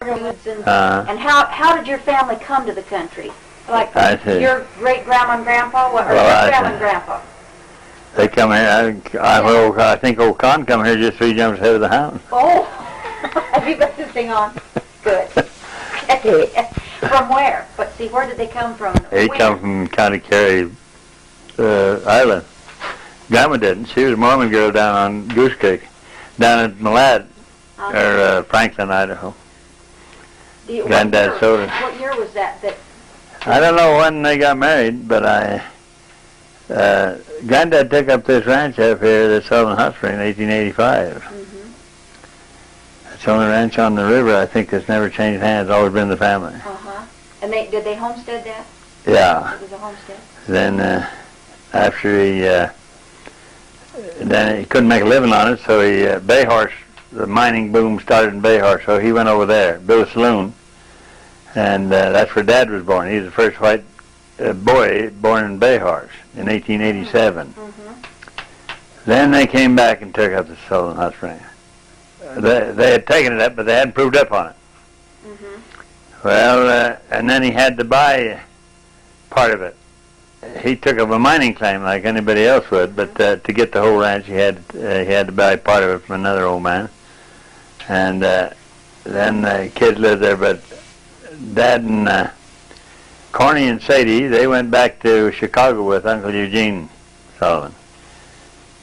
And how did your family come to the country? Like your great grandma and grandpa, or your grandma and grandpa? They come here. I think old Con come here just 3 jumps ahead of the hound. Oh, have you got this thing on? Good. From where? But see, where did they come from? They come from County Kerry, Ireland. Grandma didn't. She was a Mormon girl down on Goose Creek, down at Malad, or Franklin, Idaho. Granddad sold it. What year was that? I don't know when they got married, but Granddad took up this ranch up here, the Sullivan Hot Springs, in 1885. It's the only ranch on the river, I think, that's never changed hands. Always been the family. And did they homestead that? Yeah. It was a homestead. Then after then he couldn't make a living on it, so Bay Horse, the mining boom started in Bay Horse, so he went over there, built a saloon, and that's where Dad was born. He was the first white boy born in Bay Horse in 1887. Then they came back and took up the Sullivan Hot Springs. They had taken it up, but they hadn't proved up on it. Well, and then he had to buy part of it. He took up a mining claim like anybody else would, but to get the whole ranch, he had to buy part of it from another old man. And then the kids lived there, but Dad and Corny and Sadie, they went back to Chicago with Uncle Eugene Sullivan.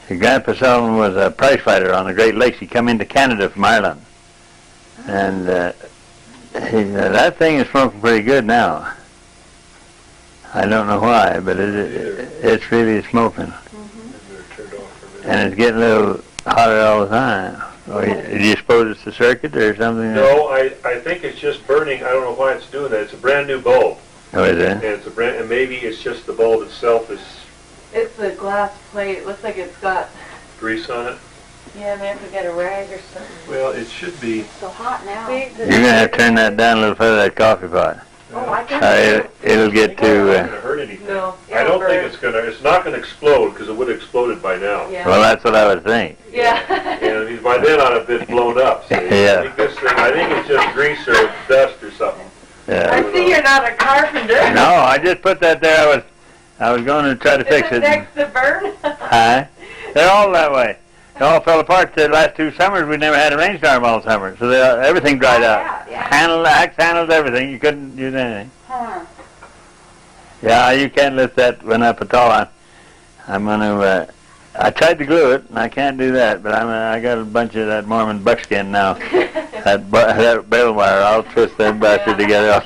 Grandpa Sullivan was a prize fighter on the Great Lakes. He come into Canada from Ireland. And that thing is smoking pretty good now. I don't know why, but it's really smoking. And it's getting a little hotter all the time. Do you suppose it's the circuit or something? No, I think it's just burning. I don't know why it's doing that. It's a brand new bulb. Oh, is it? And and maybe it's just the bulb itself is... It's a glass plate. It looks like it's got... grease on it? Yeah, maybe have to get a rag or something. Well, it should be... It's so hot now. You're going to have to turn that down a little further, that coffee pot. Oh, I can't. It'll get It's not going to hurt anything. No. I don't think it's going to... It's not going to explode, because it would have exploded by now. Yeah. Well, that's what I would think. Yeah. And by then I'd have been blown up. See? Yeah. I think it's just grease or dust or something. Yeah. I see you're not a carpenter. No, I just put that there. I was going to try to fix it. Next to burn? Hi. They're all that way. They all fell apart the last 2 summers. We never had a rainstorm all summer, so everything dried out. Yeah. Axe handled everything. You couldn't use anything. Yeah, you can't lift that one up at all. I'm going to... I tried to glue it, and I can't do that, but I got a bunch of that Mormon buckskin now. that bale wire, I'll twist that bastard together.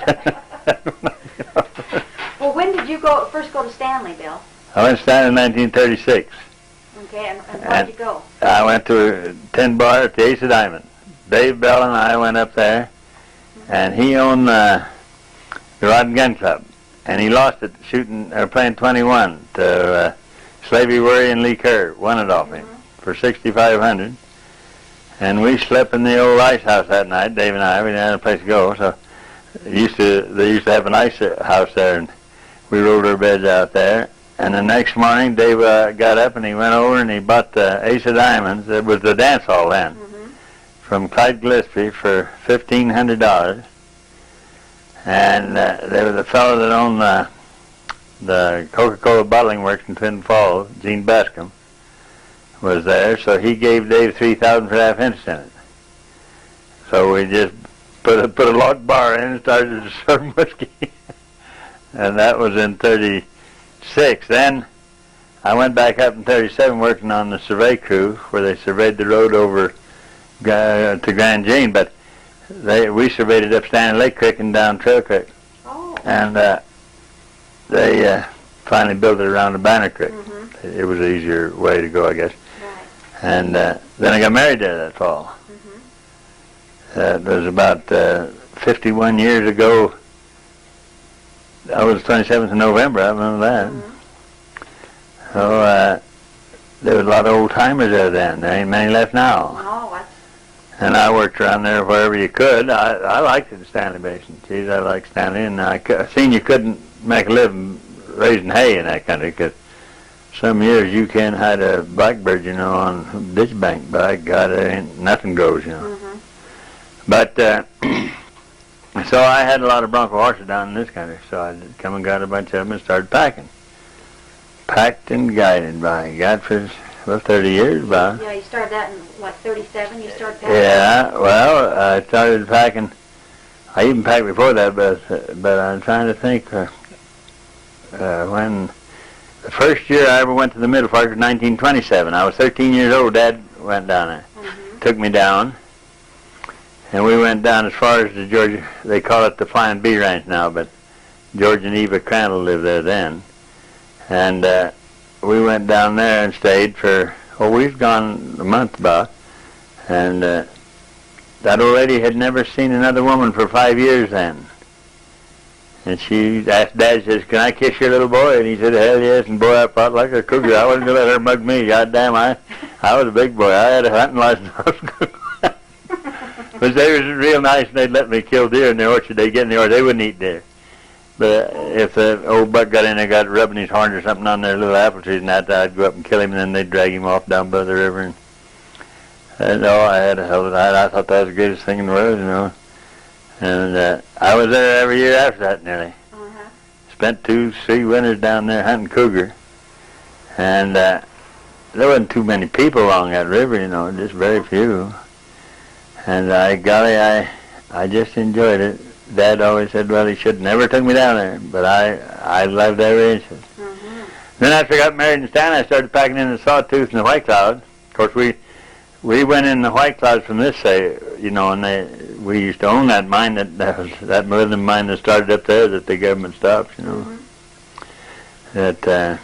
Well, when did you first go to Stanley, Bill? I went to Stanley in 1936. Okay, and where did you go? I went to a 10 bar at the Ace of Diamond. Dave Bell and I went up there, and he owned the Rod and Gun Club, and he lost it playing 21 to Slavey Worry and Lee Kerr. Won it off him for $6,500, and we slept in the old ice house that night. Dave and I, we didn't have a place to go, so they used to have an ice house there, and we rolled our beds out there. And the next morning, Dave got up and he went over and he bought the Ace of Diamonds. It was the dance hall then, from Clyde Gillespie for $1,500. And there was a fellow that owned the Coca-Cola bottling works in Twin Falls, Gene Bascom, was there. So he gave Dave $3,000 for half interest in it. So we just put a log bar in and started to serve whiskey. And that was in 36. Then I went back up in 37 working on the survey crew where they surveyed the road over to Grand Jean, but we surveyed it up Stanley Lake Creek and down Trail Creek. Oh. And they finally built it around the Banner Creek. It was an easier way to go, I guess. Right. And then I got married there that fall. It was about 51 years ago. That was the 27th of November, I remember that. So there was a lot of old timers there then. There ain't many left now. Oh, And I worked around there wherever you could. I liked it in Stanley Basin. Geez, I liked Stanley. And I seen you couldn't make a living raising hay in that country, because some years you can't hide a blackbird, on ditch bank. By God, there ain't nothing grows, But So I had a lot of bronco horses down in this country, so I come and got a bunch of them and started packing. Packed and guided by God for, 30 years about. Yeah, you started that in, what, 37? You started packing? Yeah, well, I started packing. I even packed before that, but I'm trying to think when the first year I ever went to the Middle Park was 1927. I was 13 years old. Dad went down there, took me down, and we went down as far as the Georgia. They call it the Flying Bee Ranch now, but George and Eva Crandall lived there then, and we went down there and stayed for. We've gone a month about, and that old lady had never seen another woman for 5 years then. And she asked Dad, says, "Can I kiss your little boy?" And he said, "Hell yes." And boy, I fought like a cougar. I wasn't going to let her mug me. Goddamn, I was a big boy. I had a hunting license. But they was real nice, and they'd let me kill deer in the orchard. They'd get in the orchard. They wouldn't eat deer. But if the old buck got in there, got rubbing his horns or something on their little apple trees and that, I'd go up and kill him, and then they'd drag him off down by the river. And I had a hell of a night. I thought that was the greatest thing in the world, you know. And I was there every year after that, nearly. Spent 2-3 winters down there hunting cougar. And there wasn't too many people along that river, you know, just very few. And I just enjoyed it. Dad always said, well, he should never took me down there, but I loved every inch of it. Then after I got married in Stanley, I started packing in the Sawtooth and the White Cloud. Of course, we went in the White Clouds from this side, you know, and we used to own that mine, that molybdenum mine that started up there that the government stopped, you know. That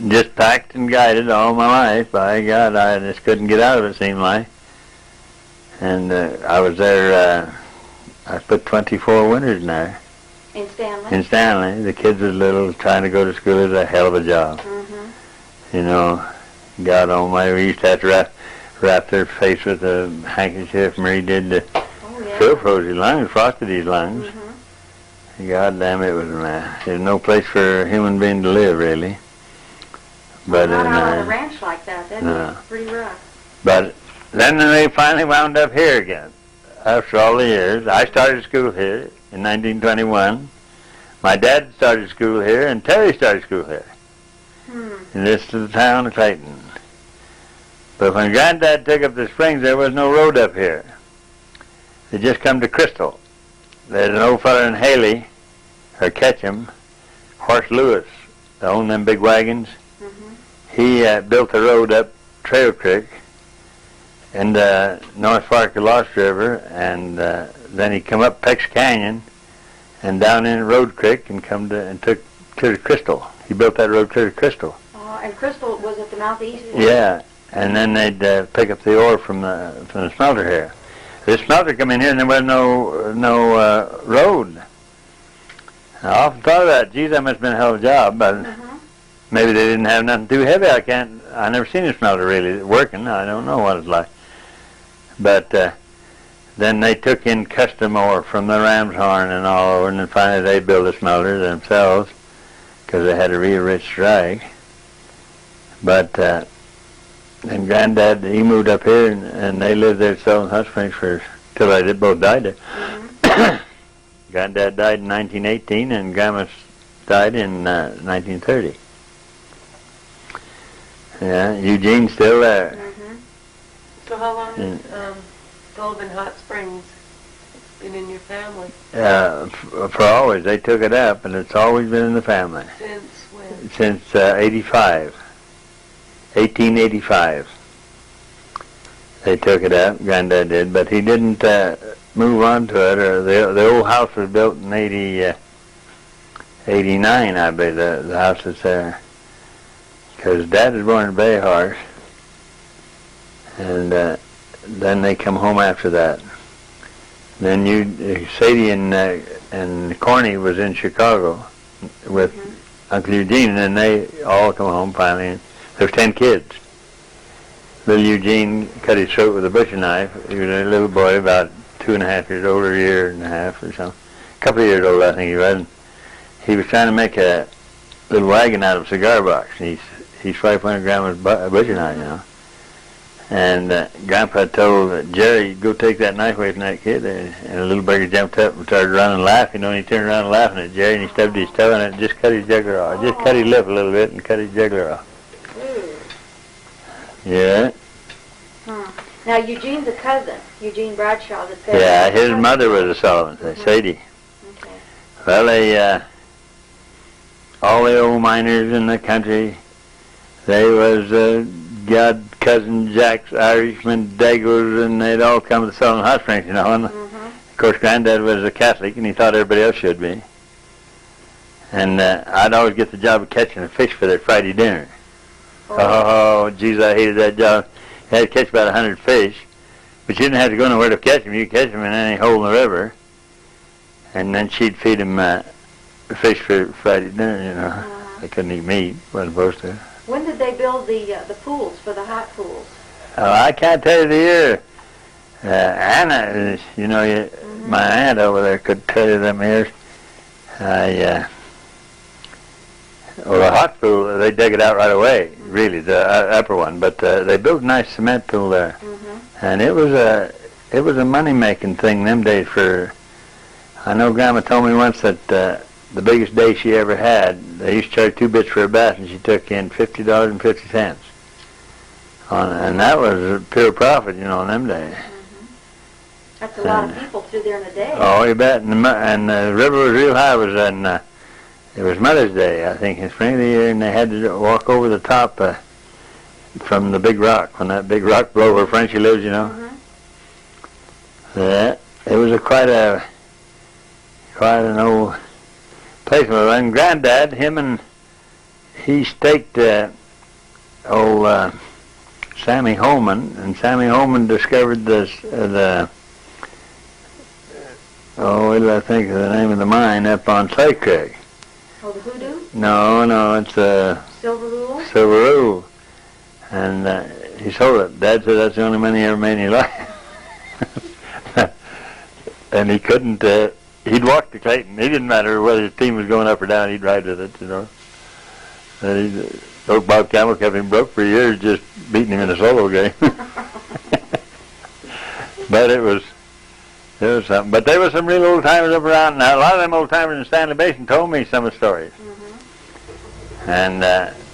just packed and guided all my life. By God, I just couldn't get out of it, seemed like. And I was there. I put 24 winters in there. In Stanley? In Stanley. The kids was little, trying to go to school. It was a hell of a job. You know, God almighty, we used to have to wrap their face with a handkerchief. Marie did to froze his lungs, frosted his lungs. God damn, it was a mess. There's no place for a human being to live, really. But not out on a ranch like that. That'd be pretty rough. But then they finally wound up here again. After all the years, I started school here in 1921. My dad started school here, and Terry started school here. In this little town of Clayton. But when Granddad took up the Springs, there was no road up here. They just come to Crystal. There's an old fella in Haley, or Ketchum, Horse Lewis, that owned them big wagons. He built a road up Trail Creek in the North Fork of Lost River, and then he come up Peck's Canyon and down in Road Creek and took to Crystal. He built that road to Crystal. And Crystal was at the moutheast? Yeah, and then they'd pick up the ore from the smelter here. The smelter come in here and there was no road. I often thought of that. Geez, that must have been a hell of a job, but maybe they didn't have nothing too heavy. I never seen a smelter really working. I don't know what it's like. But then they took in custom ore from the Ram's Horn and all over, and then finally they built a smelter themselves because they had a real rich strike. But then Granddad, he moved up here, and they lived there at Sullivan Hot Springs till they both died there. Granddad died in 1918, and Grandma died in 1930. Yeah, Eugene's still there. So how long has Sullivan Hot Springs been in your family? For always. They took it up, and it's always been in the family. Since when? Since 1885. They took it up, Granddad did, but he didn't move on to it. Or the old house was built in 89, I believe, the house that's there. Because Dad was born in Bay Horse, and then they come home after that. Then Sadie and Corny was in Chicago with Uncle Eugene, and then they all come home finally. And there's 10 kids. Little Eugene cut his throat with a butcher knife. He was a little boy, about 2.5 years old, or a year and a half or something. A couple of years old, I think he was. And he was trying to make a little wagon out of a cigar box. And his wife went and grabbed his butcher knife, you know. And Grandpa told Jerry, go take that knife away from that kid. And the little beggar jumped up and started running laughing. And he turned around and laughing at Jerry, and he stubbed his toe in it and just cut his jugular off. Just cut his lip a little bit and cut his jugular off. Yeah. Now, Eugene's a cousin, Eugene Bradshaw. Yeah, his mother was a Sullivan, Sadie. Okay. Well, they, all the old miners in the country, they was God cousin Jacks, Irishmen, Dagos, and they'd all come to the Sullivan Hot Springs, you know. And of course, Granddad was a Catholic, and he thought everybody else should be. And I'd always get the job of catching a fish for their Friday dinner. Oh, geez, I hated that job. You had to catch about 100 fish, but you didn't have to go nowhere to catch them. You could catch them in any hole in the river, and then she'd feed them fish for Friday dinner, you know. They couldn't eat meat, wasn't supposed to. When did they build the pools for the hot pools? Oh, I can't tell you the year. Anna, you know, my aunt over there could tell you them years. Well, the hot pool, they dug it out right away, really, the upper one. But they built a nice cement pool there, and it was a money-making thing them days. For I know Grandma told me once that the biggest day she ever had, they used to charge 2 bits for a bath, and she took in $50.50 on it, and that was a pure profit, you know, in them days. That's a lot of people through there in a day. Oh, you bet. And the river was real high. It was Mother's Day, I think, in spring of the year, and they had to walk over the top from the big rock, when that big rock blew where Frenchie lives, you know. It was quite an old place. And Granddad, he staked old Sammy Holman, and Sammy Holman discovered what did I think of the name of the mine up on Slate Creek? Oh, the hoodoo? No, it's Silver Rule. And he sold it. Dad said that's the only money he ever made in his life. And he couldn't, he'd walk to Clayton. It didn't matter whether his team was going up or down, he'd ride with it, you know. Old Bob Campbell kept him broke for years, just beating him in a solo game. But it was something. But there were some real old-timers up around. Now, a lot of them old-timers in Stanley Basin told me some of the stories. And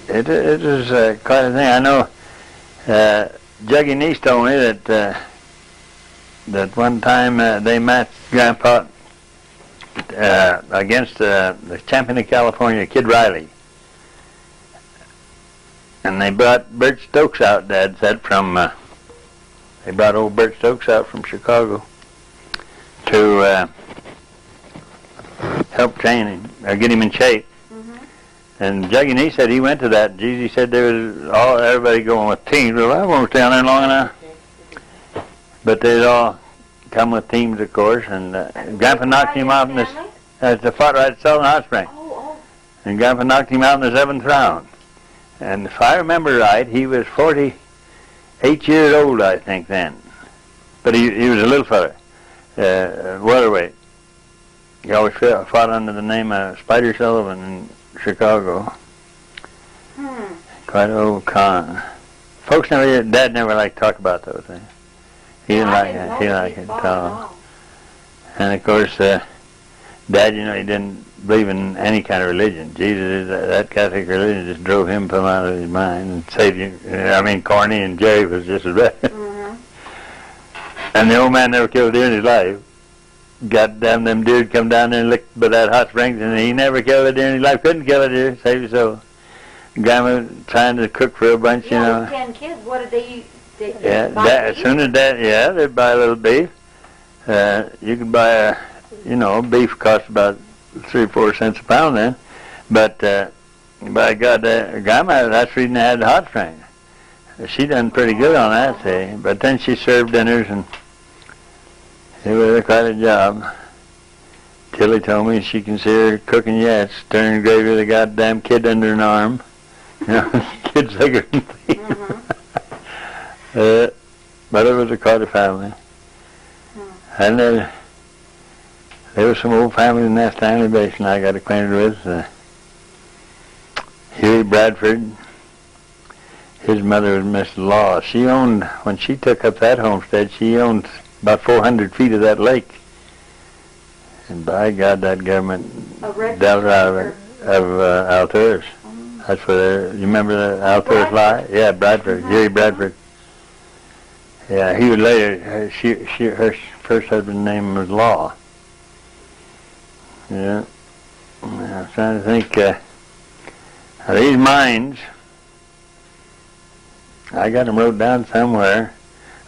it was quite a thing. I know Juggy Niece told me that one time they matched Grandpa against the champion of California, Kid Riley. And they brought Bert Stokes out, Dad said, they brought old Bert Stokes out from Chicago to help train him, or get him in shape. And Juggy and he said he went to that. He said there was everybody going with teams. Well, I won't stay down there long enough. But they'd all come with teams, of course. And Grandpa knocked him out in this. It's a fight right at Sullivan Hot Springs. And Grandpa knocked him out in the 7th round. And if I remember right, he was 48 years old, I think, then. But he was a little fella. Welterweight. He always fought under the name of Spider Sullivan in Chicago. Quite an old con. Folks Dad never liked to talk about those things. He didn't like it. He didn't like it at all. And of course, Dad, you know, he didn't believe in any kind of religion. Jesus, that Catholic religion just drove him plumb out of his mind and saved him. I mean, Corny and Jerry was just as bad. And the old man never killed a deer in his life. Goddamn, them deer come down there and licked by that hot springs, and he never killed a deer in his life. Couldn't kill a deer, save his soul. Grandma trying to cook for a bunch, you know. 10 kids, what did they eat? As soon as that, they'd buy a little beef. You could buy beef cost about 3 or 4 cents a pound then. But by God, Grandma, that's the reason they had the hot springs. She done pretty good on that, see. But then she served dinners, and it was quite a job. Tilly told me she can see her cooking yet, stirring gravy with a goddamn kid under an arm. You know, kid's bigger than me. But it was a Carter family. And there was some old families in that Stanley Basin I got acquainted with. Huey Bradford. his mother was Miss Law. She owned, when she took up that homestead, she owned about 400 feet of that lake. And by God, that government dealt out of Alturas. That's where you remember the Alturas lie? Yeah, Bradford, Jerry Bradford. Yeah, he was later, her first husband's name was Law. Yeah. I'm trying to think, these mines, I got them wrote down somewhere.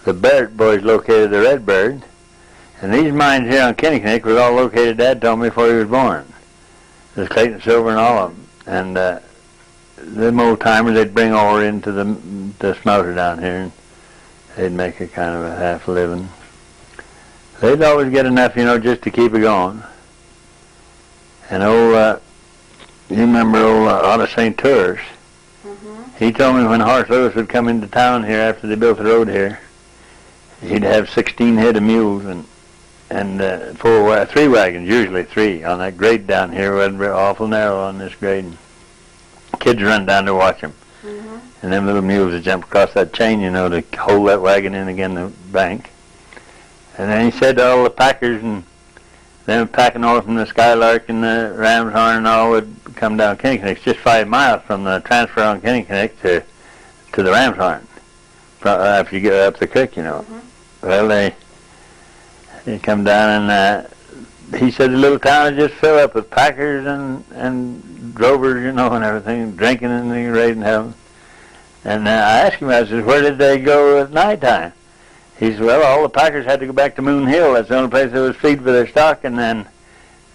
The Barrett boys located the Redbird, and these mines here on Kinnickinnick was all located, Dad told me, before he was born. There's Clayton Silver and all of them. And them old timers, they'd bring ore into the smelter down here, and they'd make a kind of a half living. They'd always get enough, just to keep it going. And you remember old Otto St. Tours? He told me when Horace Lewis would come into town here after they built the road here, he'd have 16 head of mules and 3 wagons, usually 3, on that grade down here. It wasn't awful narrow on this grade. And kids run down to watch them. And them little mules would jump across that chain, to hold that wagon in again the bank. And then he said to all the packers and them packing ore from the Skylark and the Ram's Horn and all would come down Kinnickinnick. It's just 5 miles from the transfer on Kinnickinnick to the Ram's Horn. After you get up the creek, Well, they come down and he said the little town would just fill up with packers and drovers, and everything, drinking and raiding hell. And I asked him, I said, where did they go at night time? He said, well, all the packers had to go back to Moon Hill. That's the only place that was feed for their stock. And then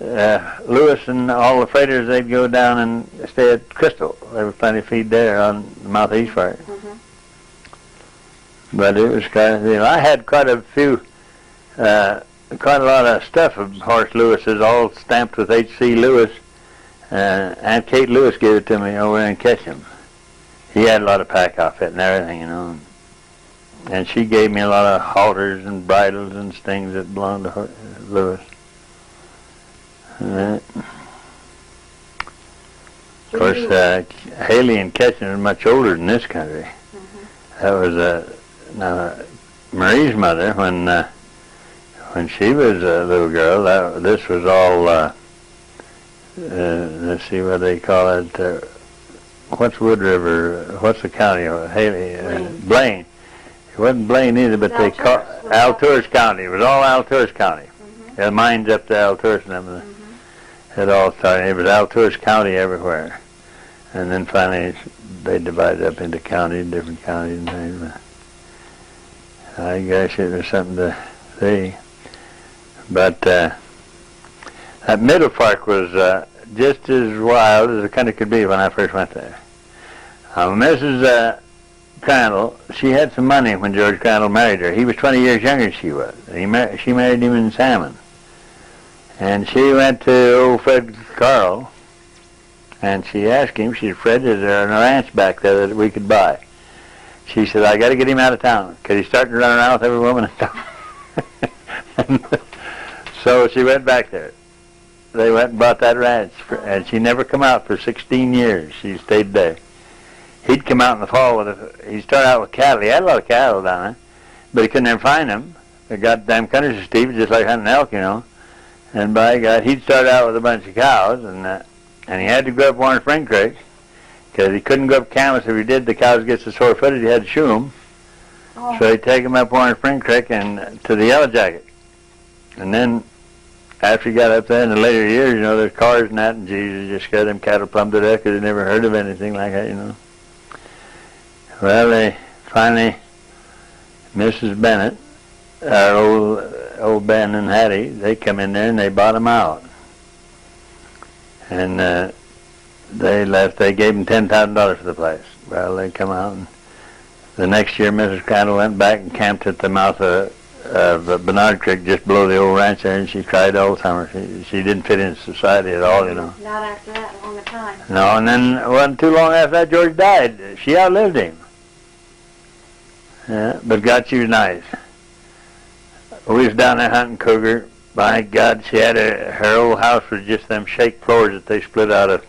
Lewis and all the freighters, they'd go down and stay at Crystal. There was plenty of feed there on the mouth of East Fork. But it was kind of, I had quite a lot of stuff of Horace Lewis's, all stamped with H.C. Lewis. Aunt Kate Lewis gave it to me over in Ketchum. He had a lot of pack outfit and everything, And she gave me a lot of halters and bridles and things that belonged to Lewis. Of course, Haley and Ketchum are much older than this country. That was Marie's mother when she was a little girl. This was all. Let's see what they call it. What's Wood River? What's the county? Haley, Blaine. It wasn't Blaine either, but they called Alturas County. It was all Alturas County. The mines up to Alturas and everything. It all started. It was Alturas County everywhere, and then finally they divided up into counties, different counties and things. I guess it was something to see. But that Middle Park was just as wild as the country could be when I first went there. Mrs. Crandall, she had some money when George Crandall married her. He was 20 years younger than she was. She married him in Salmon. And she went to old Fred Carl, and she asked him, she said, Fred, is there a ranch back there that we could buy? She said, I got to get him out of town, because he's starting to run around with every woman in town. So she went back there. They went and bought that ranch, and she never come out for 16 years. She stayed there. He'd come out in the fall he started out with cattle. He had a lot of cattle down there, but he couldn't ever find them. The goddamn country so steep, just like hunting elk, And by God, he'd start out with a bunch of cows, and he had to go up Warren Spring Creek, because he couldn't go up Camas. If he did, the cows get so sore footed, he had to shoe them. So he'd take them up Warren Spring Creek and to the Yellow Jacket. And then, after he got up there in the later years, there's cars and that, and Jesus just got them cattle plumb to death because they never heard of anything like that, Well, they finally, Mrs. Bennett, old Ben and Hattie, they come in there and they bought them out. And they left. They gave them $10,000 for the place. Well, they come out, and the next year Mrs. Crandall went back and camped at the mouth of Bernard Creek, just below the old ranch there, and she cried all the summer. She didn't fit into society at all, Not after that long a time. No, and then it wasn't too long after that George died. She outlived him. Yeah, but God, she was nice. We was down there hunting cougar. By God, she had her old house was just them shake floors that they split out of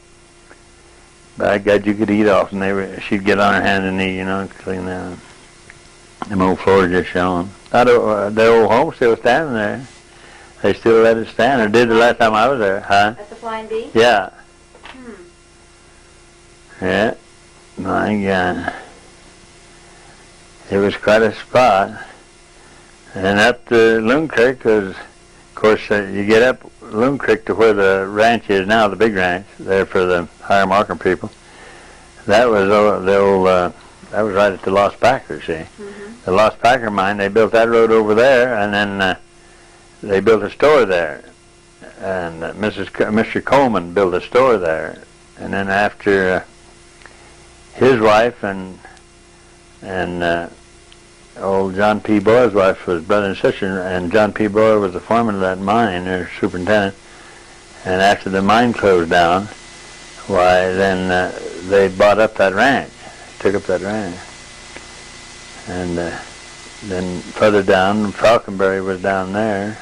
by God, you could eat off, and she'd get on her hand and knee, and clean that. Them old floors just showing. The old home still standing there. They still let it stand, or did the last time I was there, huh? At the Flying Bee? Yeah. Yeah. My God. It was quite a spot. And up the Loon Creek was, of course, you get up Loon Creek to where the ranch is now, the big ranch, there for the higher market people. That was that was right at the Lost Packer, see. The Lost Packer mine, they built that road over there, and then they built a store there. And Mr. Coleman built a store there. And then after his wife and old John P. Boyle's wife was brother and sister, and John P. Boyle was the foreman of that mine, or superintendent. And after the mine closed down, why, then they bought up that ranch, took up that ranch. And then further down, Falconberry was down there,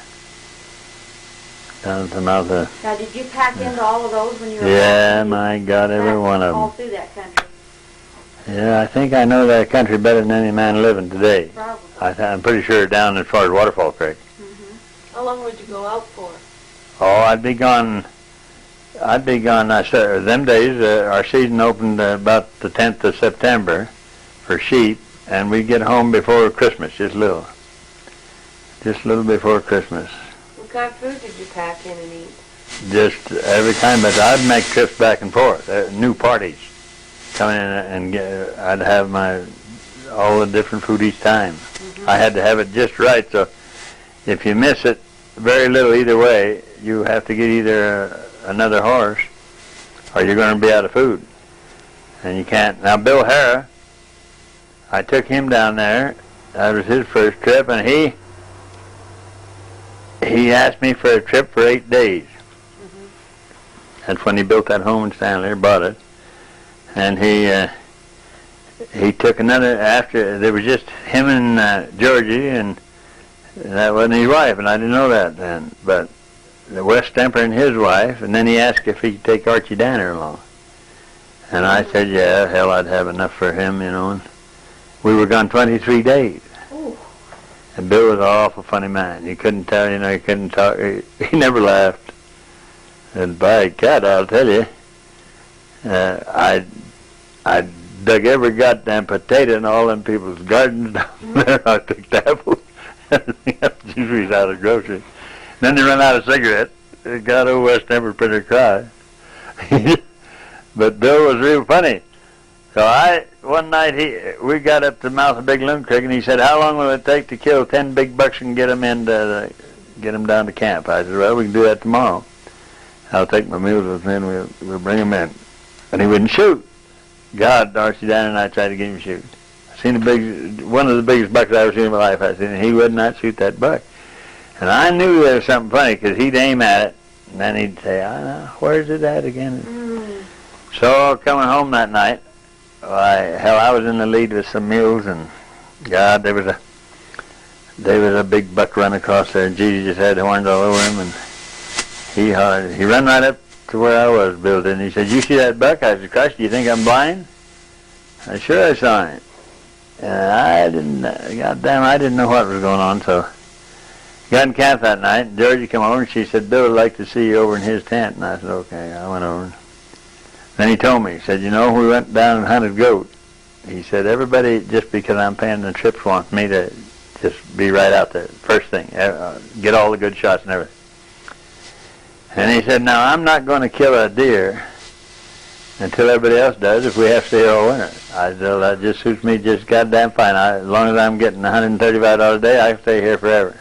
down at the mouth of... Now, did you pack into all of those when you were... Yeah, my God, every one of them. All through that country? Yeah, I think I know that country better than any man living today. Probably. I'm pretty sure down as far as Waterfall Creek. How long would you go out for? Oh, I'd be gone, I said, them days, our season opened about the 10th of September for sheep, and we'd get home before Christmas, just a little before Christmas. What kind of food did you pack in and eat? Just every time, but I'd make trips back and forth, new parties coming in, and I'd have all the different food each time. I had to have it just right, so if you miss it very little either way, you have to get either another horse or you're going to be out of food. And you can't. Now, Bill Harrah, I took him down there. That was his first trip, and he asked me for a trip for 8 days. That's when he built that home in Stanley, or bought it. And he took another, after, there was just him and Georgie, and that wasn't his wife, and I didn't know that then. But Wes Stemper and his wife, and then he asked if he could take Archie Danner along. And I said, yeah, hell, I'd have enough for him, and we were gone 23 days. Ooh. And Bill was an awful funny man. He couldn't tell, he couldn't talk, he never laughed. And by God, I'll tell you, I dug every goddamn potato in all them people's gardens down there. I took the apples, everything else, juice out of the grocery. Then they run out of cigarettes. It got old West Temper pretty cry. But Bill was real funny. So one night we got up to the mouth of Big Loon Creek, and he said, how long will it take to kill 10 big bucks and get them down to camp? I said, well, we can do that tomorrow. I'll take my mules with me, and we'll bring them in. And he wouldn't shoot. God, Darcy Dan and I tried to get him to shoot. I seen one of the biggest bucks I ever seen in my life. I seen, and he would not shoot that buck. And I knew there was something funny, because he'd aim at it, and then he'd say, I know, where's it at again? So coming home that night, I was in the lead with some mules, and God, there was a big buck run across there, and Jesus just had horns all over him, and he ran right up to where I was, Bill did, and he said, you see that buck? I said, Christ, do you think I'm blind? I said, sure I saw him. And I didn't know what was going on, so got in camp that night, and Georgie came over, and she said, Bill would like to see you over in his tent. And I said, okay. I went over. Then he told me, he said, we went down and hunted goat. He said, everybody, just because I'm paying the trips, wants me to just be right out there, first thing, get all the good shots and everything. And he said, now, I'm not going to kill a deer until everybody else does if we have to stay here all winter. I said, well, that just suits me just goddamn fine. As long as I'm getting $135 a day, I can stay here forever.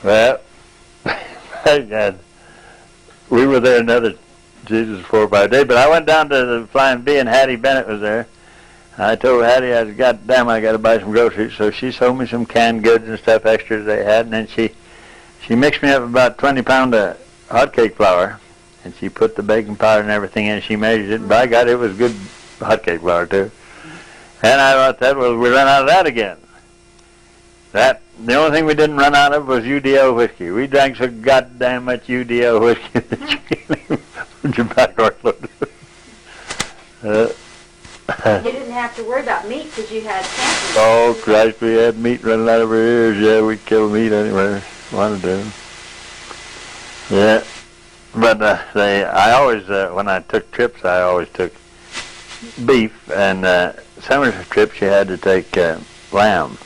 Well, God, we were there another, 4 or 5 days, but I went down to the Flying Bee, and Hattie Bennett was there. I told Hattie, I said, goddamn, I got to buy some groceries. So she sold me some canned goods and stuff extras they had, and then she mixed me up about 20 pounds of hot cake flour, and she put the baking powder and everything in, and she measured it, and by God, it was good hot cake flour, too. And I thought that was, we ran out of that again. The only thing we didn't run out of was UDL whiskey. We drank so goddamn much UDL whiskey that you can't even put your back loaded. You didn't have to worry about meat because you had camping. Oh, Christ, we had meat running out of our ears. Yeah, we'd kill meat anywhere. Wanted to. Yeah. But I always, when I took trips, I always took beef. And summer trips, you had to take lamb.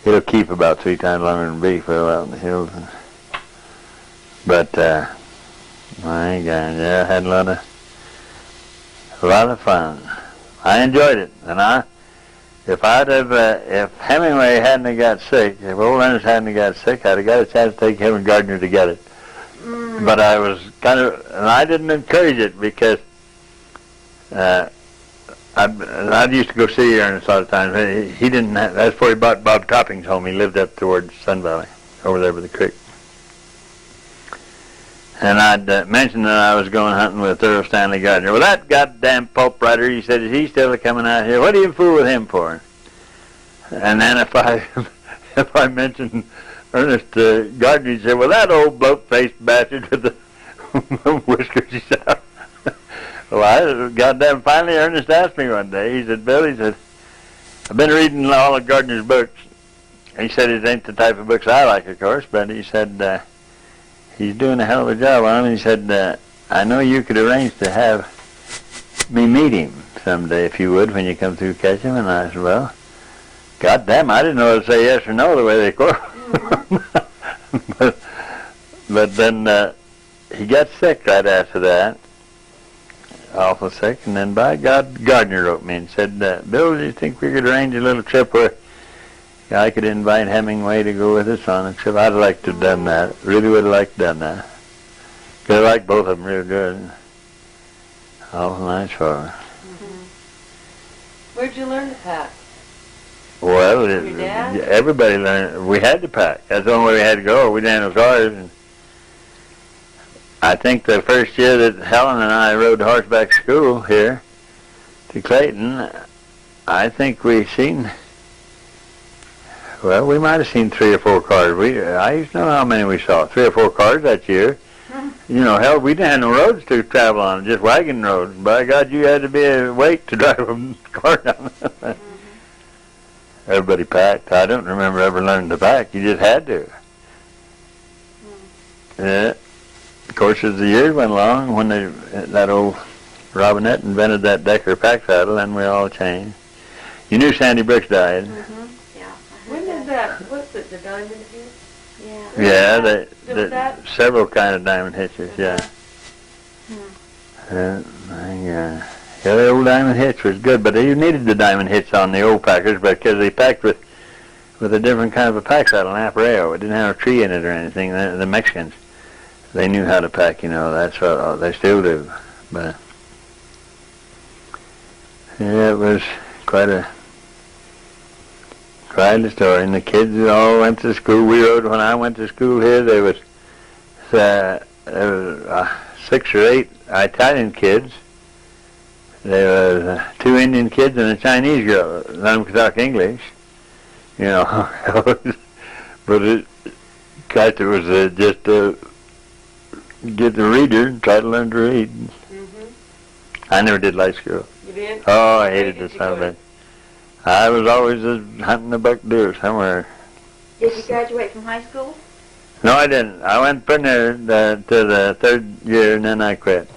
It'll keep about 3 times longer than beef out in the hills. But, my God, yeah, I had a lot of fun. I enjoyed it, and if Hemingway hadn't have got sick, if old Ernest hadn't have got sick, I'd have got a chance to take him and Gardner together. Mm. But I was and I didn't encourage it because I used to go see Ernest all the time. He didn't. That's before he bought Bob Topping's home. He lived up towards Sun Valley, over there by the creek. And I'd mentioned that I was going hunting with Erle Stanley Gardner. Well, that goddamn pulp writer, he said, is he still coming out here? What do you fool with him for? And then if I mentioned Ernest Gardner, he said, well, that old bloat-faced bastard with the whiskers, he said. Well, goddamn, finally Ernest asked me one day, he said, Bill, he said, I've been reading all of Gardner's books. He said it ain't the type of books I like, of course, but he said, he's doing a hell of a job on him. He said, I know you could arrange to have me meet him someday if you would when you come through catch him. And I said, well, goddamn, I didn't know how to say yes or no the way they quote. but then he got sick right after that, awful sick. And then by God, Gardner wrote me and said, Bill, do you think we could arrange a little trip where I could invite Hemingway to go with us on a trip? I'd like to have done that. Really would have liked to have done that. Because I like both of them real good. Awful nice for her. Mm-hmm. Where'd you learn to pack? Well, Your dad? Everybody learned. We had to pack. That's the only way we had to go. We didn't have no cars. And I think the first year that Helen and I rode horseback school here to Clayton, I think we seen... Well, we might have seen 3 or 4 cars. I used to know how many we saw. 3 or 4 cars that year. You know, hell, we didn't have no roads to travel on, just wagon roads. By God, you had to be awake to drive a car down. Everybody packed. I don't remember ever learning to pack. You just had to. Yeah. Of course, as the years went along, when that old Robinette invented that Decker pack saddle, then we all changed. You knew Sandy Brooks died. Mm-hmm. When did that, what's it, the diamond hitch? Yeah. Yeah, several kind of diamond hitches, yeah. Yeah, the old diamond hitch was good, but you needed the diamond hitch on the old packers because they packed with a different kind of a pack saddle, an appareo. It didn't have a tree in it or anything. The Mexicans, they knew how to pack, you know. That's what they still do. But yeah, it was quite a story. And the kids all went to school. We rode when I went to school here. There was 6 or 8 Italian kids. There was 2 Indian kids and a Chinese girl. None of them could talk English, you know. But it was just get the reader and try to learn to read. Mm-hmm. I never did light school. You did? Oh, I hated the sound of it. I was always hunting a buck deer somewhere. Did you graduate from high school? No, I didn't. I went from there to the 3rd year, and then I quit.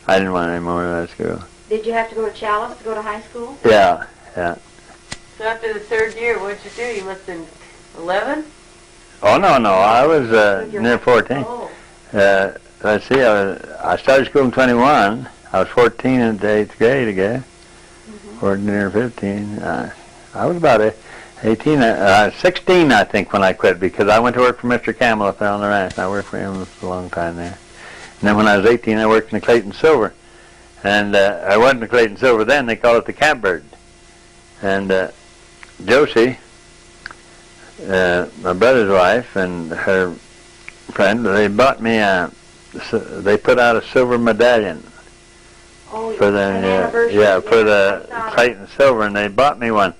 I didn't want any more of that school. Did you have to go to Chalice to go to high school? Yeah. So after the 3rd year, what'd you do? You must have been 11? Oh, no. I was near 14. Oh. Let's see. I started school in 21. I was 14 in the 8th grade again. 14 or 15. I was about 18, 16, I think, when I quit, because I went to work for Mr. Campbell up there on the ranch. I worked for him for a long time there. And then when I was 18, I worked in the Clayton Silver. And I wasn't the Clayton Silver then. They called it the Campbird. And Josie, my brother's wife, and her friend, they bought me they put out a silver medallion. Oh, For the for the Clayton Silver, and they bought me one,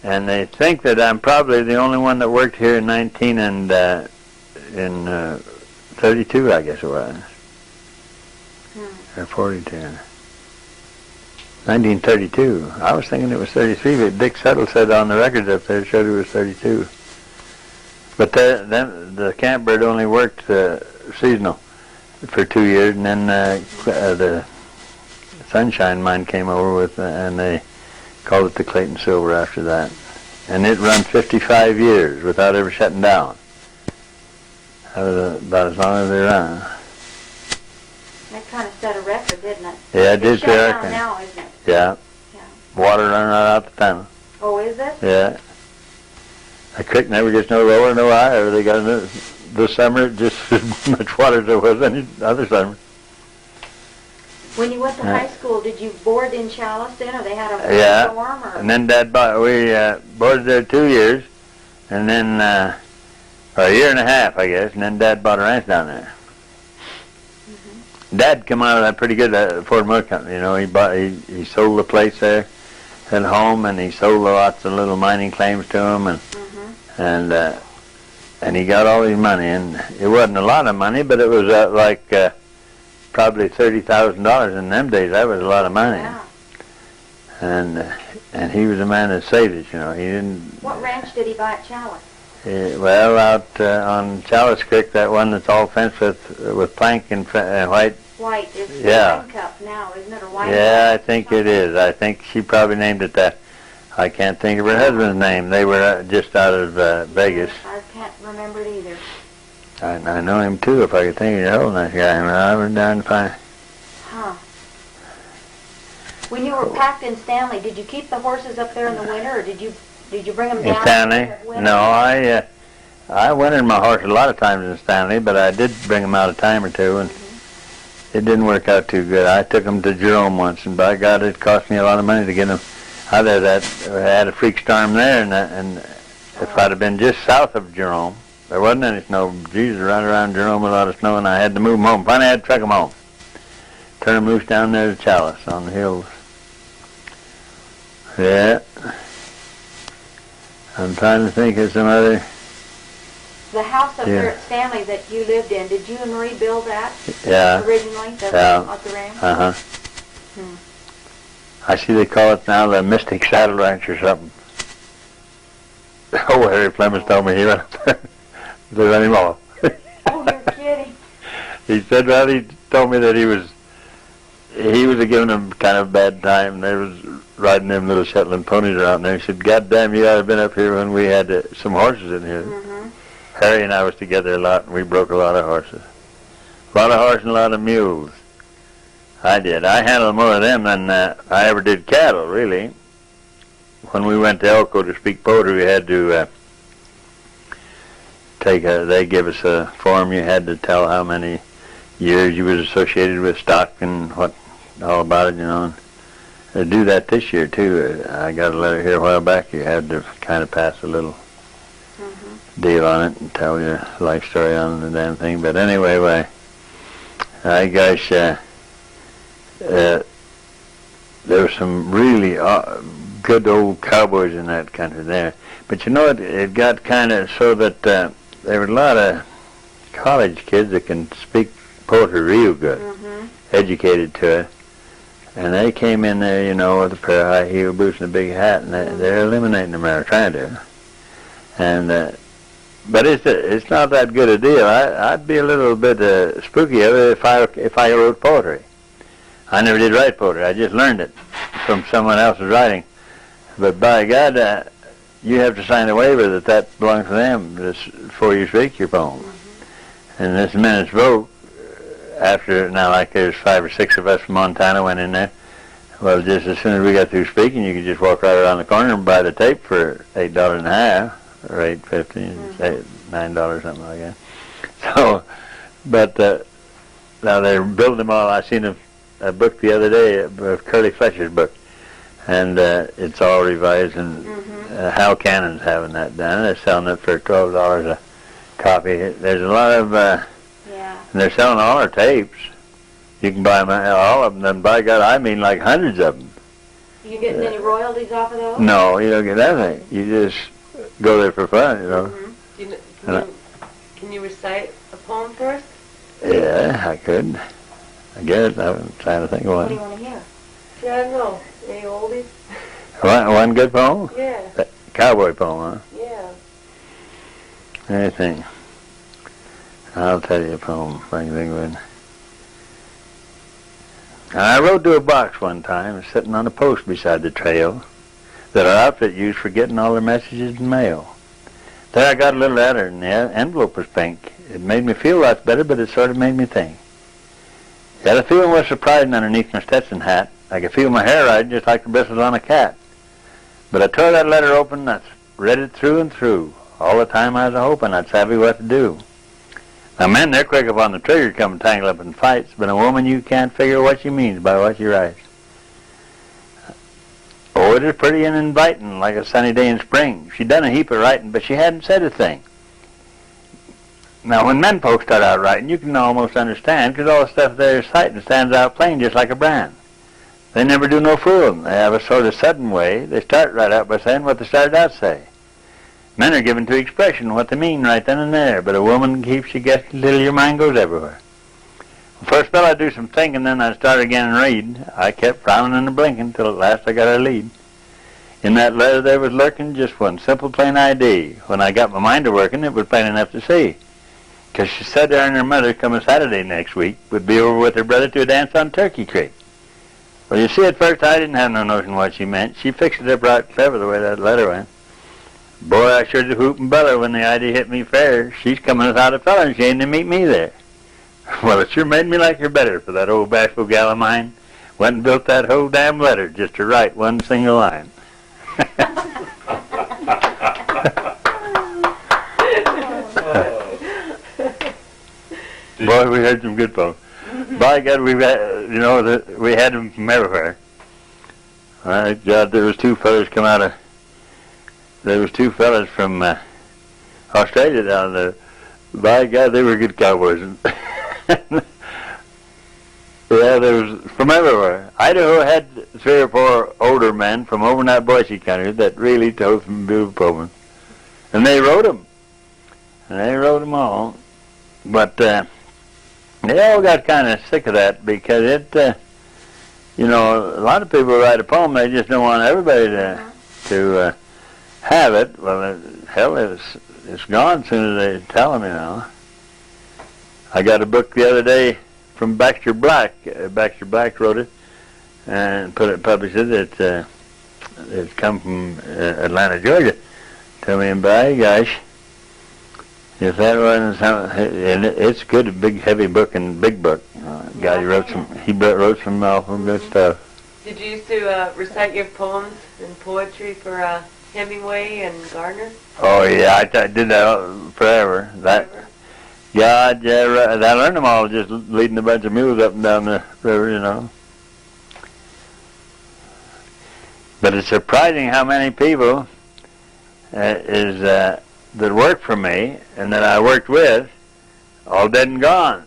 and they think that I'm probably the only one that worked here in 19 and in 32, I guess it was, or 42. 1932. I was thinking it was 33, but Dick Settle said on the records up there, it showed it was 32. But then the Campbird only worked seasonal for 2 years, and then the Sunshine Mine came over with, and they called it the Clayton Silver after that. And it run 55 years without ever shutting down. That was about as long as they run. That kind of set a record, didn't it? Yeah, it did. It's shut down now, isn't it? Yeah. Yeah. Water running right out the tunnel. Oh, is it? Yeah. The creek never gets no lower, no higher. They got this summer just as much water as there was any other summer. When you went to high school, did you board in Charleston, or they had a dorm? Or? And then Dad we boarded there 2 years, and then or a year and a half, I guess, and then Dad bought a ranch down there. Mm-hmm. Dad come out of that pretty good at Ford Motor Company. You know, he sold the place there at home, and he sold lots of little mining claims to him, and he got all his money, and it wasn't a lot of money, but it was like probably $30,000 in them days. That was a lot of money. Yeah. And he was a man that saved it. You know, he didn't. What ranch did he buy at Chalice? Well, out on Chalice Creek, that one that's all fenced with plank and white. White is yeah. Wine Cup now, isn't it? Or Wine Yeah, Cup? I think it is. I think she probably named it that. I can't think of her husband's name. They were just out of Vegas. I can't remember it either. I know him too. If I could think of the whole nice guy, I was down to find. Huh. When you were packed in Stanley, did you keep the horses up there in the winter, or did you bring them down? In Stanley? No, I wintered my horse a lot of times in Stanley, but I did bring them out a time or two, and it didn't work out too good. I took them to Jerome once, and by God, it cost me a lot of money to get them out of that. I had a freak storm there, and if I'd have been just south of Jerome, there wasn't any snow. Jesus, right around Jerome, a lot of snow, and I had to move them home. Finally, I had to truck them home. Turn them loose down there to Chalice on the hills. Yeah. I'm trying to think of some other. The house up there at Stanley that you lived in, did you and Marie build that? Yeah. Originally? At the ranch? Uh-huh. I see they call it now the Mystic Saddle Ranch or something. Oh, Harry Fleming told me he went up there. They let him off. Oh, you're kidding. He said, well, he told me that he was giving them kind of a bad time. They was riding them little Shetland ponies around there. He said, God damn, you ought to have been up here when we had some horses in here. Mm-hmm. Harry and I was together a lot, and we broke a lot of horses. A lot of horses and a lot of mules. I did. I handled more of them than I ever did cattle, really. When we went to Elko to speak poetry, we had to they give us a form. You had to tell how many years you was associated with stock and what all about it, you know. And they do that this year too. I got a letter here a while back. You had to kind of pass a little deal on it and tell your life story on the damn thing. But anyway, I guess there were some really good old cowboys in that country there. But you know, it got kind of so that there were a lot of college kids that can speak poetry real good, educated to it. And they came in there, you know, with a pair of high heel boots and a big hat, and they're eliminating them, or trying to. And but it's not that good a deal. I'd be a little bit spooky of it if I wrote poetry. I never did write poetry. I just learned it from someone else's writing. But by God, you have to sign a waiver that belongs to them before you speak your poem. And this minute's vote, after, now like there's 5 or 6 of us from Montana went in there, well, just as soon as we got through speaking, you could just walk right around the corner and buy the tape for $8 and a half, or $8.50, $9, something like that. So, but now they're building them all. I seen a book the other day, of Curly Fletcher's book, and it's all revised, and Hal Cannon's having that done. They're selling it for $12 a copy. There's a lot of, and they're selling all our tapes. You can buy them, all of them, and by God, I mean like hundreds of them. You getting any royalties off of those? No, you don't get anything. You just go there for fun, you know. Can you recite a poem for us? Yeah, I could. I guess. I'm trying to think of one. What do you want to hear? Yeah, I don't know. Any oldies? One good poem? Yeah. Cowboy poem, huh? Yeah. Anything. I'll tell you a poem if I can think of it. I rode to a box one time, sitting on a post beside the trail that our outfit used for getting all their messages in mail. There I got a little letter, and the envelope was pink. It made me feel lots better, but it sort of made me think. Yeah, the feeling was surprising underneath my Stetson hat. I could feel my hair riding just like the bristles on a cat. But I tore that letter open, I read it through and through. All the time I was hoping I'd savvy what to do. Now, men, they're quick upon the trigger, come tangle up in fights, but a woman, you can't figure what she means by what she writes. Oh, it is pretty and inviting, like a sunny day in spring. She'd done a heap of writing, but she hadn't said a thing. Now, when men folks start out writing, you can almost understand, because all the stuff they're citing stands out plain just like a brand. They never do no fooling. They have a sort of sudden way. They start right out by saying what they started out to say. Men are given to expression, what they mean right then and there, but a woman keeps you guessing till your mind goes everywhere. For a spell I'd do some thinking, then I'd start again and read. I kept frowning and blinking till at last I got her lead. In that letter there was lurking just one simple plain idea. When I got my mind to working, it was plain enough to see. 'Cause she said her and her mother coming Saturday next week would be over with her brother to a dance on Turkey Creek. Well, you see, at first I didn't have no notion what she meant. She fixed it up right clever the way that letter went. Boy, I sure did whoop and bellow when the idea hit me fair. She's coming without a fella and she ain't to meet me there. Well, it sure made me like her better for that old bashful gal of mine. Went and built that whole damn letter just to write one single line. Boy, we heard some good folks. By God, we had them from everywhere. My God, there was two fellas from Australia down there. By God, they were good cowboys. Yeah, there was from everywhere. Idaho had 3 or 4 older men from over in that Boise country that really told some beautiful poems. And they wrote them. And they wrote them all. But they all got kind of sick of that because it, a lot of people write a poem, they just don't want everybody to have it. Well, hell, it's gone as soon as they tell them, I got a book the other day from Baxter Black. Baxter Black wrote it and published it. It's come from Atlanta, Georgia. Tell me, by gosh, if that wasn't something, and it's good, a big, heavy book and big book. Guy wrote some awful good stuff. Did you used to recite your poems and poetry for Hemingway and Gardner? Oh yeah, I did that forever. God, yeah, I learned them all just leading a bunch of mules up and down the river, But it's surprising how many people that worked for me and that I worked with, all dead and gone.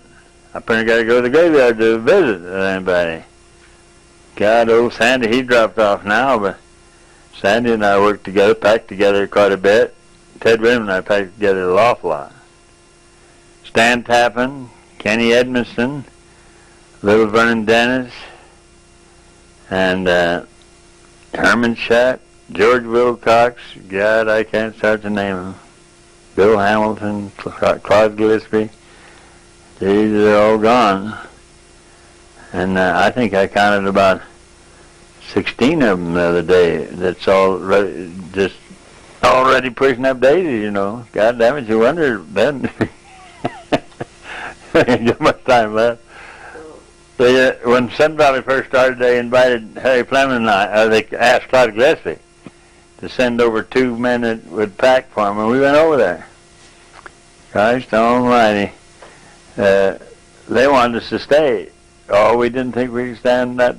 I pretty got to go to the graveyard to visit anybody. God, old Sandy, he dropped off now, but Sandy and I worked together, packed together quite a bit. Ted Williams and I packed together an awful lot. Stan Tappan, Kenny Edmondson, Little Vernon Dennis, and Herman Schack, George Wilcox, God, I can't start to name them. Bill Hamilton, Claude Gillespie, these are all gone. And I think I counted about 16 of them the other day. That's already pushing up daisies, God damn it, you wonder then. Ain't got much time left. When Sun Valley first started, they invited Harry Fleming and they asked Claude Gillespie to send over 2 men that would pack for them, and we went over there. Christ almighty. They wanted us to stay. Oh, we didn't think we could stand that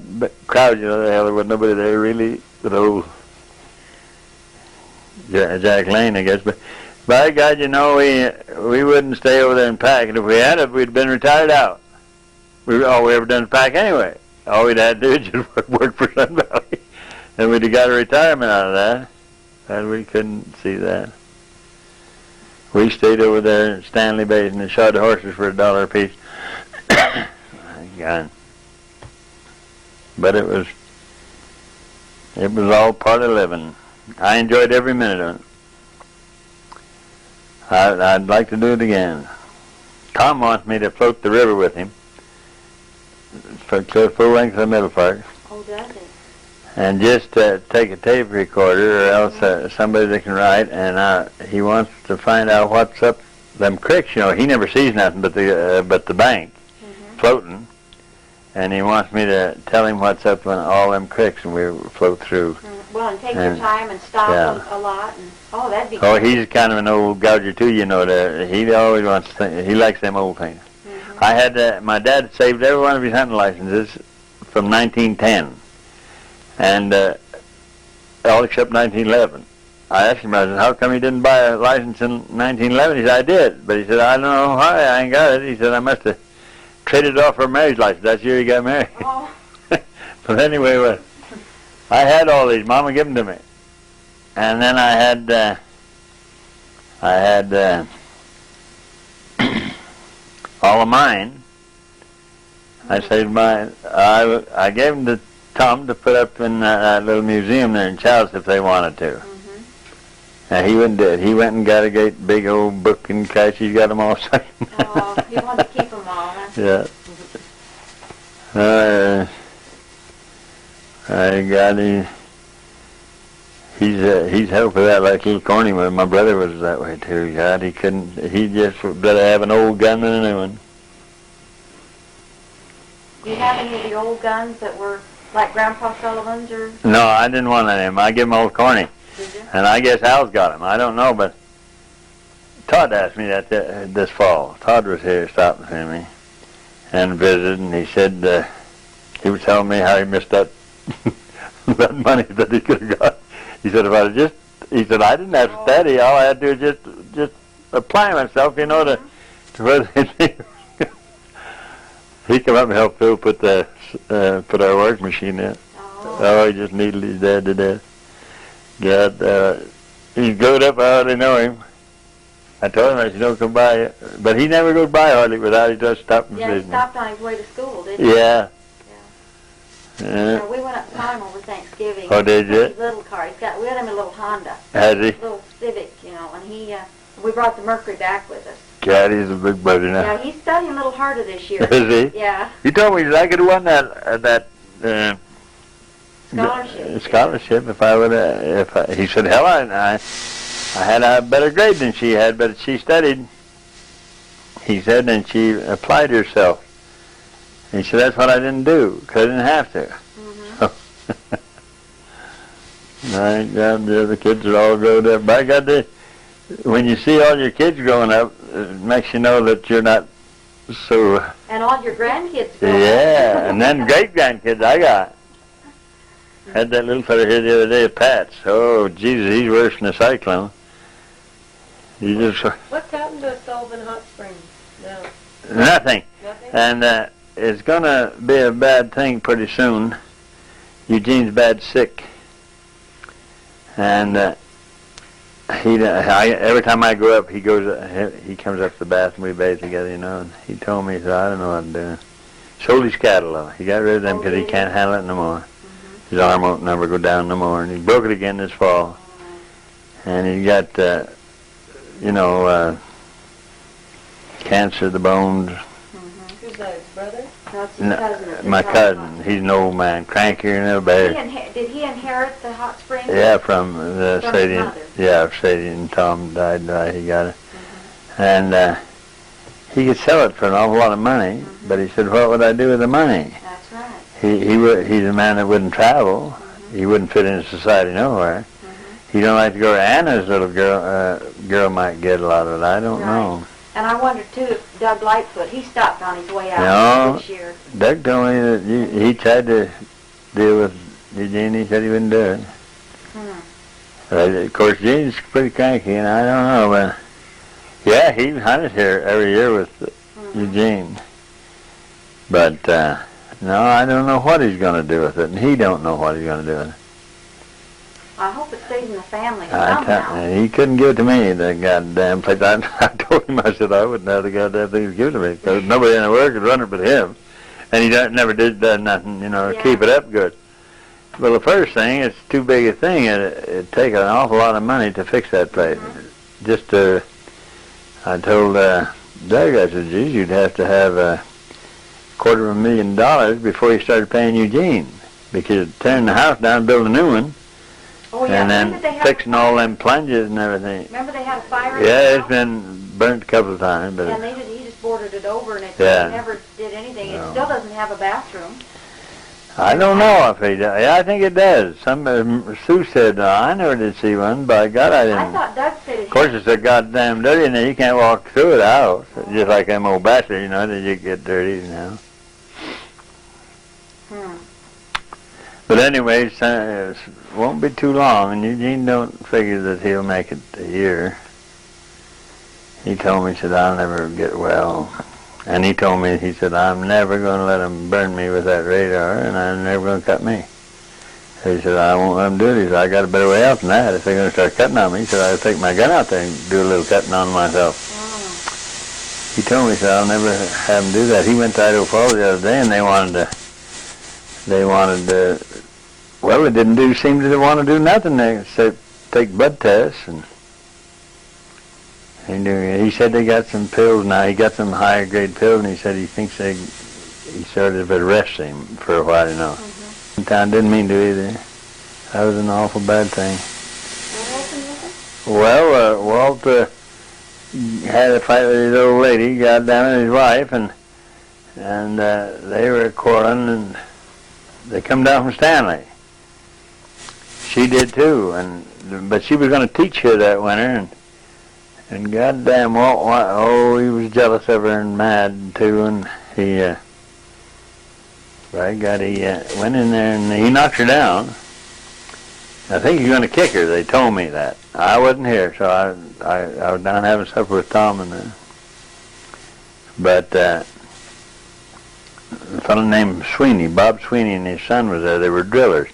crowd, there was nobody there really, but old Jack Lane, I guess. But by God, we wouldn't stay over there and pack, and if we had it, we'd been retired out. All we ever done is pack anyway. All we'd had to do is just work for Sun Valley, and we'd have got a retirement out of that, and we couldn't see that. We stayed over there in Stanley Basin and shot the horses for $1 apiece. God. But it was it was all part of living. I enjoyed every minute of it. I'd like to do it again. Tom wants me to float the river with him for full length of the middle part. Oh, does it? And just take a tape recorder, or else somebody that can write. And he wants to find out what's up them creeks. You know, he never sees nothing but the bank floating. And he wants me to tell him what's up on all them creeks, and we float through. Well, and take your time and stop a lot. And, that'd be Oh, good. he's kind of an old gouger too, you know. He always wants to he likes them old things. I had my dad saved every one of his hunting licenses from 1910, and all except 1911. I asked him, I said, how come he didn't buy a license in 1911? He said, I did, but he said, I don't know why I ain't got it. He said, I must have traded off for a marriage license. That's the year he got married. Oh. But anyway, I had all these. Mama gave them to me, and then I had all of mine. I saved mine. I gave them to Tom to put up in that little museum there in Charles if they wanted to. And he wouldn't do it. He went and got a great big old book in cash. He's got them all signed. Oh, he wanted to keep them all, huh? Yeah. I got him. He's helped with that like little corny one. My brother was that way too. God, he couldn't. He just would better have an old gun than a new one. Do you have any of the old guns that were like Grandpa Sullivan's or? No, I didn't want any of them. I give them old corny. Did you? And I guess Al's got them. I don't know, but Todd asked me that this fall. Todd was here stopping to me and visited, and he said he was telling me how he missed that that money that he could have got. He said if I just, he said I didn't have to study. All I had to do was just apply myself, you know, to where they. He come up and helped Phil put our work machine in. Oh, he just needled his dad to death. God, he's good up. I hardly know him. I told him I said don't come by, but he never goes by hardly without he just stopped and Yeah, he sees me. stopped on his way to school, didn't he? Yeah. Yeah, we went up to Time over Thanksgiving. Oh, did you? His little car. We had him a little Honda. Has he? Little Civic, you know, and we brought the Mercury back with us. God, he's a big buddy now. Yeah, he's studying a little harder this year. Is he? Yeah. He told me that I could have won that Scholarship. Scholarship if I would. He said, hell, I had a better grade than she had, but she studied. He said, and she applied herself. He said, that's what I didn't do, because I didn't have to. My God, the other kids are all grown up. By God, when you see all your kids growing up, it makes you know that you're not so... And all your grandkids growing up. Yeah, and then great-grandkids I got. Had that little fella here the other day, Pats. Oh, Jesus, he's worse than a cyclone. He just... What's happened to Sullivan Hot Springs now? Nothing. Nothing? And it's going to be a bad thing pretty soon. Eugene's bad sick. And every time I go up, he comes up to the bath and we bathe together, you know. And he told me, he said, I don't know what I'm doing. Sold his cattle, though. He got rid of them because he can't handle it no more. His arm won't never go down no more. And he broke it again this fall. And he got, cancer of the bones. Who's that, his brother? No, it's his cousin. My cousin. He's an old man, crankier than a bear. Did he inherit the hot springs? Yeah, from the From Sadie. his mother. Yeah, Sadie and Tom died. He got it, and he could sell it for an awful lot of money. But he said, "What would I do with the money?" That's right. He's a man that wouldn't travel. He wouldn't fit into society nowhere. He don't like to go to Anna's little girl might get a lot of it. I don't know. And I wonder too if Doug Lightfoot, he stopped on his way out No. this year. Doug told me that he tried to deal with Eugene. He said he wouldn't do it. Of course, Gene's pretty cranky, and I don't know, but yeah, he hunted here every year with Eugene. But no, I don't know what he's going to do with it, and he don't know what he's going to do with it. I hope it stays in the family somehow. He couldn't give it to me, the goddamn place. I told him, I said, I wouldn't have the goddamn thing to give it to me, because nobody in the world could run it but him. And he never did nothing, to keep it up good. Well, the first thing, it's too big a thing. It'd take an awful lot of money to fix that place. Just to, I told Doug, I said, geez, you'd have to have $250,000 before you started paying Eugene, because tearing the house down and build a new one, Oh, yeah. and then fixing all them plunges and everything. Remember they had a fire in the Yeah, it's house? been burnt a couple of times, but And he just boarded it over, and it never did anything. No. It still doesn't have a bathroom. I don't know if he does. Yeah, I think it does. Sue said, I never did see one. By God, I didn't. I thought Doug said it. Of course, it's a goddamn dirty, and you can't walk through the house. Just like them old bastards, you know, that you get dirty now. But anyways, it won't be too long, and Eugene don't figure that he'll make it a year. He told me, he said, I'll never get well. And he told me, he said, I'm never going to let them burn me with that radar, and I'm never going to cut me. He said, I won't let them do it. He said, I got a better way out than that. If they're going to start cutting on me, he said, I'll take my gun out there and do a little cutting on myself. He told me, he said, I'll never have them do that. He went to Idaho Falls the other day, and they didn't seem to want to do nothing. They said, take blood tests, and he said they got some pills now. He got some higher grade pills, and he said he thinks he sort of arrest him for a while, you know. Sometimes didn't mean to either. That was an awful bad thing. Well, Walt had a fight with his old lady, got down on his wife, and they were quarreling, and they come down from Stanley. She did too, but she was going to teach her that winter, and goddamn Walt, he was jealous of her and mad too, and he went in there and he knocked her down. I think he's going to kick her. They told me that. I wasn't here, so I was down having supper with Tom and them. But a fellow named Sweeney, Bob Sweeney, and his son was there. They were drillers.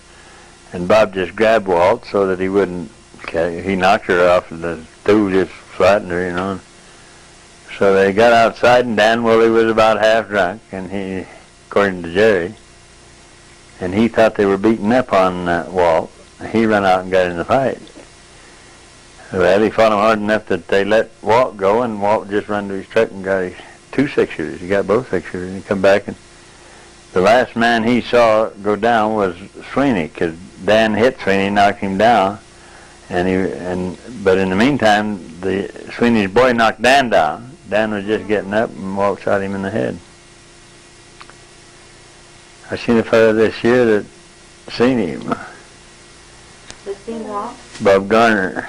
And Bob just grabbed Walt so that he wouldn't, he knocked her off, and the stool just flattened her, you know. So they got outside, and Dan Woolley was about half drunk, and he, according to Jerry, and he thought they were beating up on Walt. He ran out and got in the fight. Well, he fought him hard enough that they let Walt go, and Walt just ran to his truck and got his 2 6-shooters. He got both 6-shooters, and he come back, and the last man he saw go down was Sweeney, because Dan hit Sweeney, knocked him down, but in the meantime, Sweeney's boy knocked Dan down. Dan was just getting up, and Walt shot him in the head. I seen a fellow this year that seen him. Bob Garner.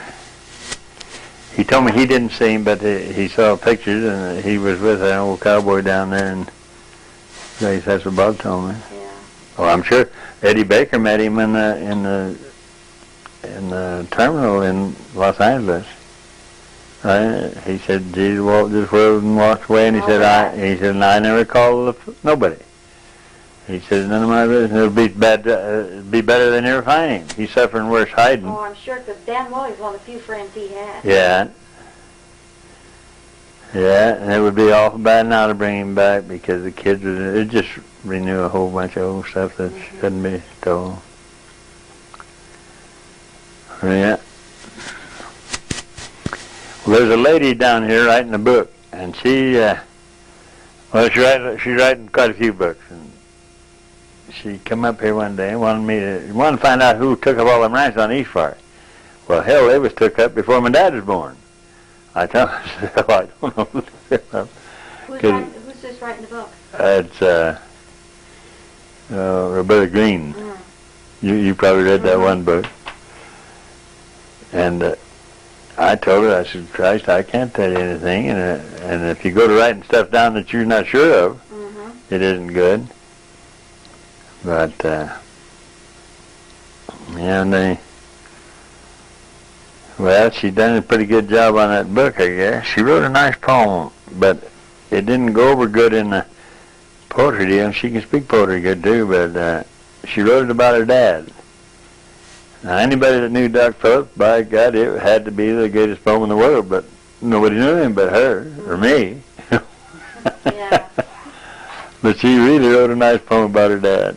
He told me he didn't see him, but he saw pictures, and he was with an old cowboy down there, and that's what Bob told me. Yeah. Well, I'm sure Eddie Baker met him in the terminal in Los Angeles. He said, "Jesus, Walt just whirled and walked away," and he said, "I never called nobody." He said, "None of my business. It'll be be better than never find him. He's suffering worse hiding." Oh, I'm sure, because Dan Woolley's one of the few friends he had. Yeah. Yeah, and it would be awful bad now to bring him back, because the kids would just renew a whole bunch of old stuff that shouldn't be told. Yeah. Well, there's a lady down here writing a book, and she's writing quite a few books, and she come up here one day and wanted to find out who took up all them ranches on the East Fork. Well, hell, they was took up before my dad was born. I told her, I don't know who took them up. Who's just writing the book? It's Roberta Green. You probably read that one book. And I told her, I said, Christ, I can't tell you anything, and if you go to writing stuff down that you're not sure of, it isn't good. But, she done a pretty good job on that book, I guess. She wrote a nice poem, but it didn't go over good in the poetry deal. She can speak poetry good, too, but she wrote it about her dad. Now, anybody that knew Doc Phillips, by God, it had to be the greatest poem in the world, but nobody knew him but her, or me. Yeah. But she really wrote a nice poem about her dad.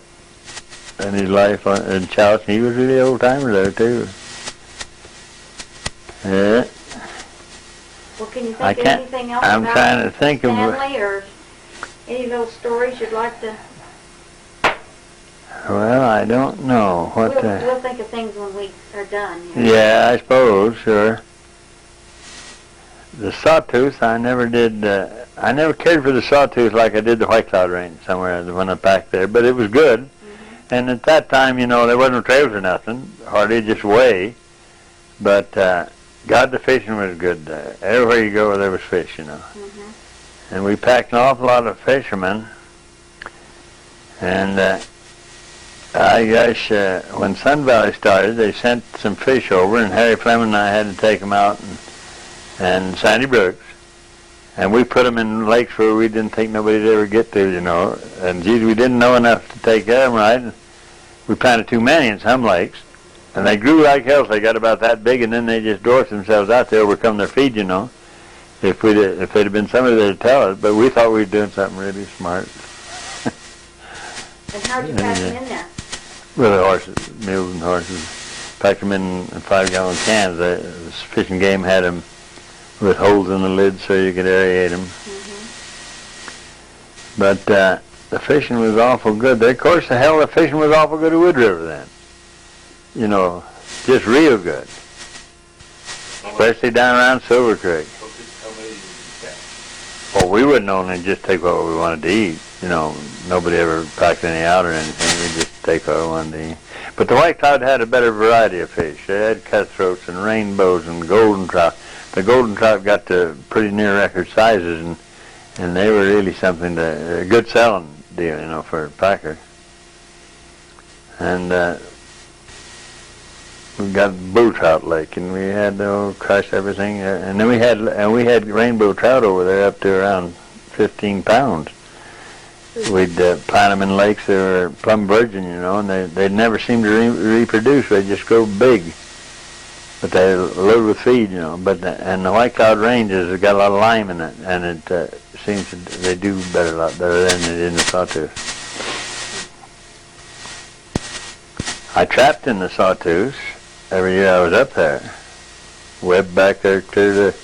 and his life in Charleston. He was really old timer there too. Yeah. Well, can you think of anything else I'm about trying to think of Stanley, or any little stories you'd like to? Well, I don't know what. We'll think of things when we are done. Yeah, I suppose, sure. The Sawtooth, I never did. I never cared for the Sawtooth like I did the White Cloud Range somewhere when I packed there, but it was good. Mm-hmm. And at that time, you know, there wasn't trails or nothing, hardly just way. But God, the fishing was good there. Everywhere you go, there was fish, you know. Mm-hmm. And we packed an awful lot of fishermen. And I guess when Sun Valley started, they sent some fish over, and Harry Fleming and I had to take them out, and Sandy Brooks. And we put them in lakes where we didn't think nobody'd ever get to, you know. And geez, we didn't know enough to take care of them right. We planted too many in some lakes. And they grew like hell. They got about that big, and then they just dwarfed themselves out to overcome their feed, you know. If they'd have been somebody that'd tell us, but we thought we were doing something really smart. And how'd you pack them in there? With the horses, mules and horses. Packed them in 5-gallon cans. The fishing game had them with holes in the lid so you could aerate them. Mm-hmm. But the fishing was awful good. Of course, the fishing was awful good at Wood River then. You know, just real good. Especially down around Silver Creek. How many did you catch? Well, we wouldn't only just take what we wanted to eat. You know, nobody ever packed any out or anything. We just take what we wanted to eat. But the White Cloud had a better variety of fish. They had cutthroats and rainbows and golden trout. The golden trout got to pretty near record sizes, and they were really something a good selling deal, you know, for a packer. And we got bull trout lake, and we had crushed everything. And then we had rainbow trout over there up to around 15 pounds. We'd plant them in lakes that were plumb virgin, you know, and they'd never seem to reproduce. They just grow big. But they're loaded with feed, you know. And the White Cloud Range has got a lot of lime in it, and it seems they do a lot better than they did in the Sawtooth. I trapped in the Sawtooth every year I was up there. Webbed back there clear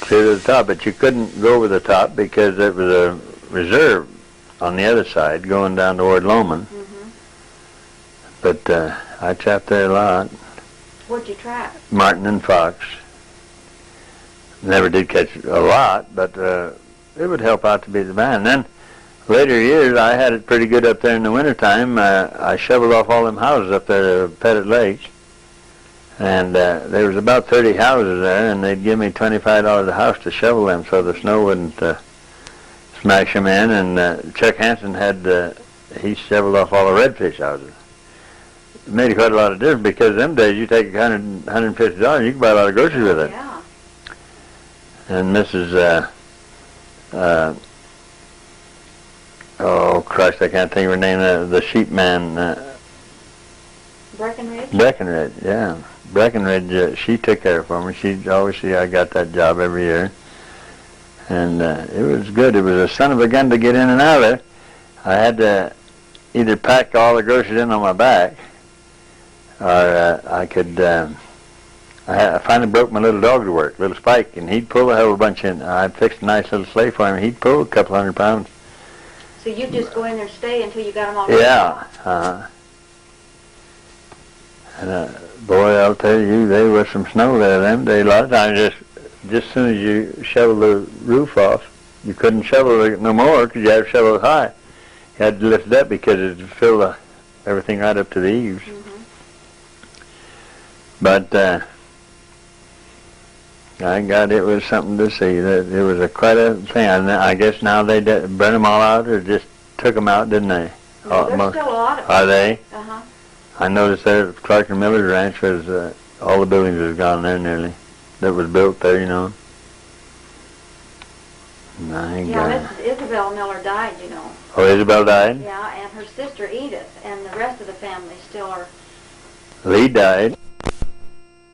to the top, but you couldn't go over the top because it was a reserve on the other side going down toward Loman. Mm-hmm. But I trapped there a lot. What'd you trap? Martin and fox. Never did catch a lot, but it would help out to be the man. And then later years, I had it pretty good up there in the wintertime. I shoveled off all them houses up there at Pettit Lake. And there was about 30 houses there, and they'd give me $25 a house to shovel them so the snow wouldn't smash them in. And Chuck Hansen he shoveled off all the redfish houses. It made quite a lot of difference because them days you take $100, $150, you can buy a lot of groceries with it. Yeah. And Mrs. Oh Christ, I can't think of her name. The sheep man. Breckenridge. Breckenridge, yeah. Breckenridge. She took care for me. I got that job every year, and it was good. It was a son of a gun to get in and out of there. I had to either pack all the groceries in on my back, or I could. I finally broke my little dog to work, little Spike, and he'd pull a hell of a bunch in. I fixed a nice little sleigh for him. He'd pull a couple 100 pounds. So you just go in there and stay until you got them all. Yeah. And boy, I'll tell you, there was some snow there them days. A lot of times, just as soon as you shovel the roof off, you couldn't shovel it no more because you had to shovel it high. You had to lift it up because it would fill everything right up to the eaves. Mm-hmm. But it was something to see. It was quite a thing. I guess now they burned them all out or just took them out, didn't they? No, there's still a lot of them. Are they? Uh-huh. I noticed there at Clark and Miller's ranch was all the buildings was gone there nearly. That was built there, you know. Mrs. Isabel Miller died, you know. Oh, Isabel died? Yeah, and her sister Edith, and the rest of the family still are. Lee died.